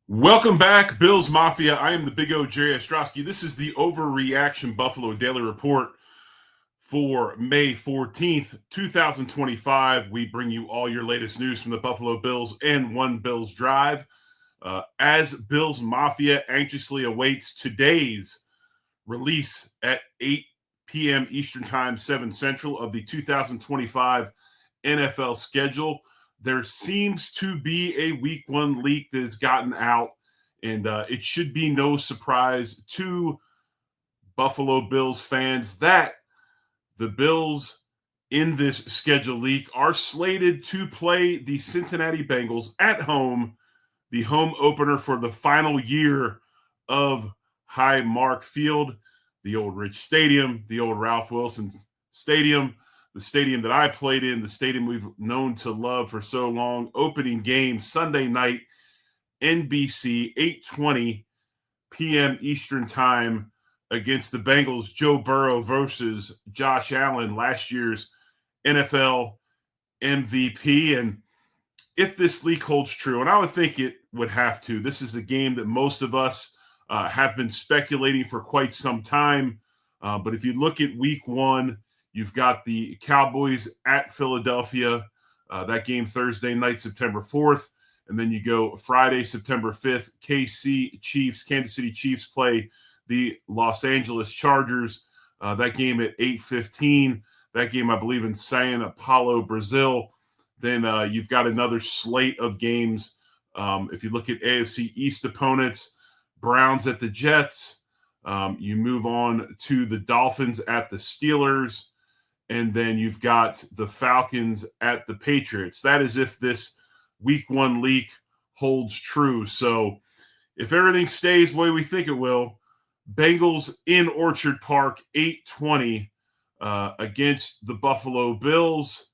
Welcome back, Bills Mafia. I am the Big O, Jerry Ostrowski. This is the Overreaction Buffalo Daily Report for May 14th, 2025. We bring you all your latest news from the Buffalo Bills and One Bills Drive. As Bills Mafia anxiously awaits today's release at 8 p.m. Eastern Time, 7 Central of the 2025 NFL schedule. There seems to be a week one leak that has gotten out, and it should be no surprise to Buffalo Bills fans that the Bills in this schedule leak are slated to play the Cincinnati Bengals at home, the home opener for the final year of Highmark Field, the old Rich Stadium, the old Ralph Wilson Stadium, the stadium that I played in, the stadium we've known to love for so long. Opening game Sunday night, NBC, 8:20 p.m. Eastern Time against the Bengals. Joe Burrow versus Josh Allen, last year's NFL MVP. And if this leak holds true, and I would think it would have to, this is a game that most of us have been speculating for quite some time. But if you look at week one, you've got the Cowboys at Philadelphia, that game Thursday night, September 4th. And then you go Friday, September 5th, Kansas City Chiefs play the Los Angeles Chargers. That game at 8:15. That game, I believe, in Sao Paulo, Brazil. Then you've got another slate of games. If you look at AFC East opponents, Browns at the Jets. You move on to the Dolphins at the Steelers. And then you've got the Falcons at the Patriots. That is if this week one leak holds true. So if everything stays the way we think it will, Bengals in Orchard Park, 8:20 against the Buffalo Bills.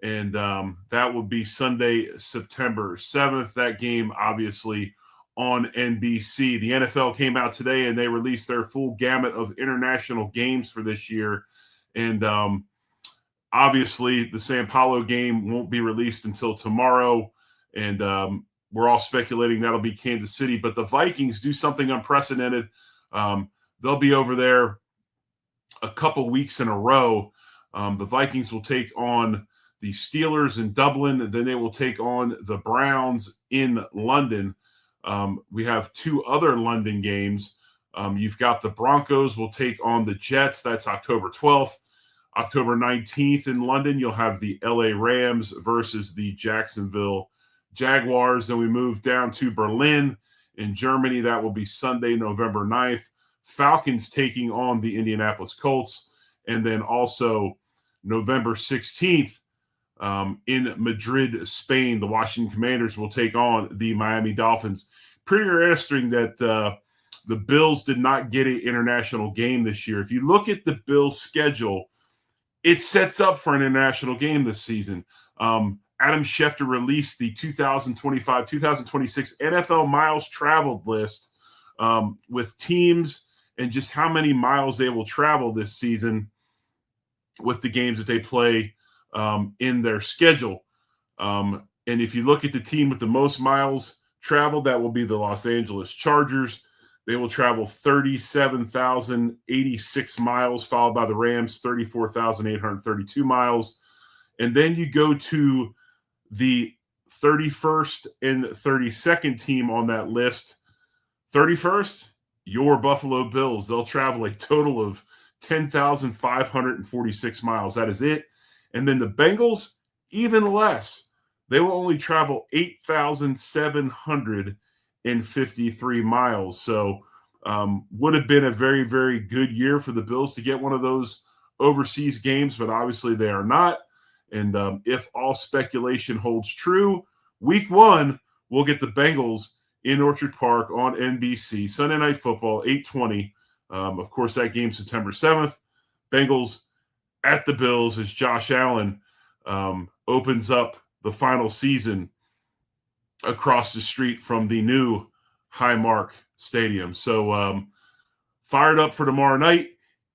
And that will be Sunday, September 7th. That game, obviously, on NBC. The NFL came out today and they released their full gamut of international games for this year. And obviously, the Sao Paulo game won't be released until tomorrow. And we're all speculating that'll be Kansas City. But the Vikings do something unprecedented. They'll be over there a couple weeks in a row. The Vikings will take on the Steelers in Dublin, and then they will take on the Browns in London. We have two other London games. You've got the Broncos will take on the Jets. That's October 12th. October 19th in London, you'll have the LA Rams versus the Jacksonville Jaguars. Then we move down to Berlin in Germany. That will be Sunday, November 9th. Falcons taking on the Indianapolis Colts. And then also November 16th in Madrid, Spain, the Washington Commanders will take on the Miami Dolphins. Pretty interesting that the Bills did not get an international game this year. If you look at the Bills' schedule, it sets up for an international game this season. Adam Schefter released the 2025-2026 NFL miles traveled list with teams and just how many miles they will travel this season with the games that they play in their schedule. And if you look at the team with the most miles traveled, that will be the Los Angeles Chargers. They will travel 37,086 miles, followed by the Rams, 34,832 miles. And then you go to the 31st and 32nd team on that list. 31st, your Buffalo Bills. They'll travel a total of 10,546 miles. That is it. And then the Bengals, even less. They will only travel 8,753 miles. So would have been a very, very good year for the Bills to get one of those overseas games, but obviously they are not. And if all speculation holds true, week one, we'll get the Bengals in Orchard Park on NBC. Sunday Night Football, 8:20. Of course, that game September 7th. Bengals at the Bills as Josh Allen opens up the final season across the street from the new Highmark Stadium. So fired up for tomorrow night.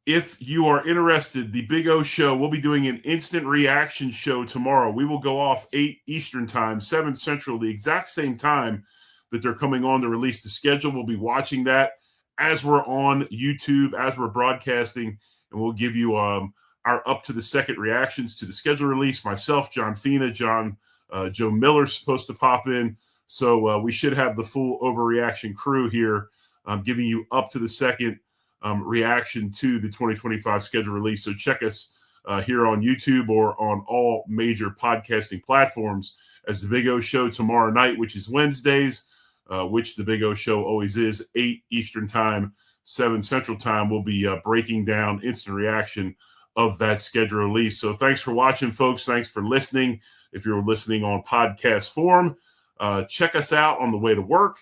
If you are interested, the Big O Show, we'll be doing an instant reaction show tomorrow. We will go off 8 Eastern Time, 7 Central, the exact same time that they're coming on to release the schedule. We'll be watching that as we're on YouTube, as we're broadcasting, and we'll give you our up to the second reactions to the schedule release. Myself, John Fina, Joe Miller's supposed to pop in. So we should have the full Overreaction crew here giving you up to the second reaction to the 2025 schedule release. So check us here on YouTube or on all major podcasting platforms as the Big O Show tomorrow night, which is Wednesdays, which the Big O Show always is, 8 Eastern Time, 7 Central Time. We'll be breaking down instant reaction of that schedule release. So thanks for watching, folks. Thanks for listening. If you're listening on podcast form, check us out on the way to work.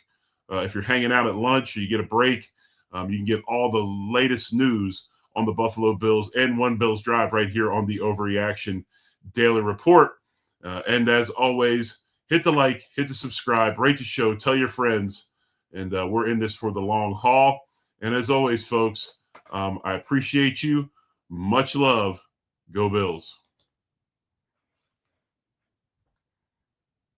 If you're hanging out at lunch or you get a break, you can get all the latest news on the Buffalo Bills and One Bills Drive right here on the Overreaction Daily Report. And as always, hit the like, hit the subscribe, rate the show, tell your friends, and we're in this for the long haul. And as always, folks, I appreciate you. Much love. Go Bills.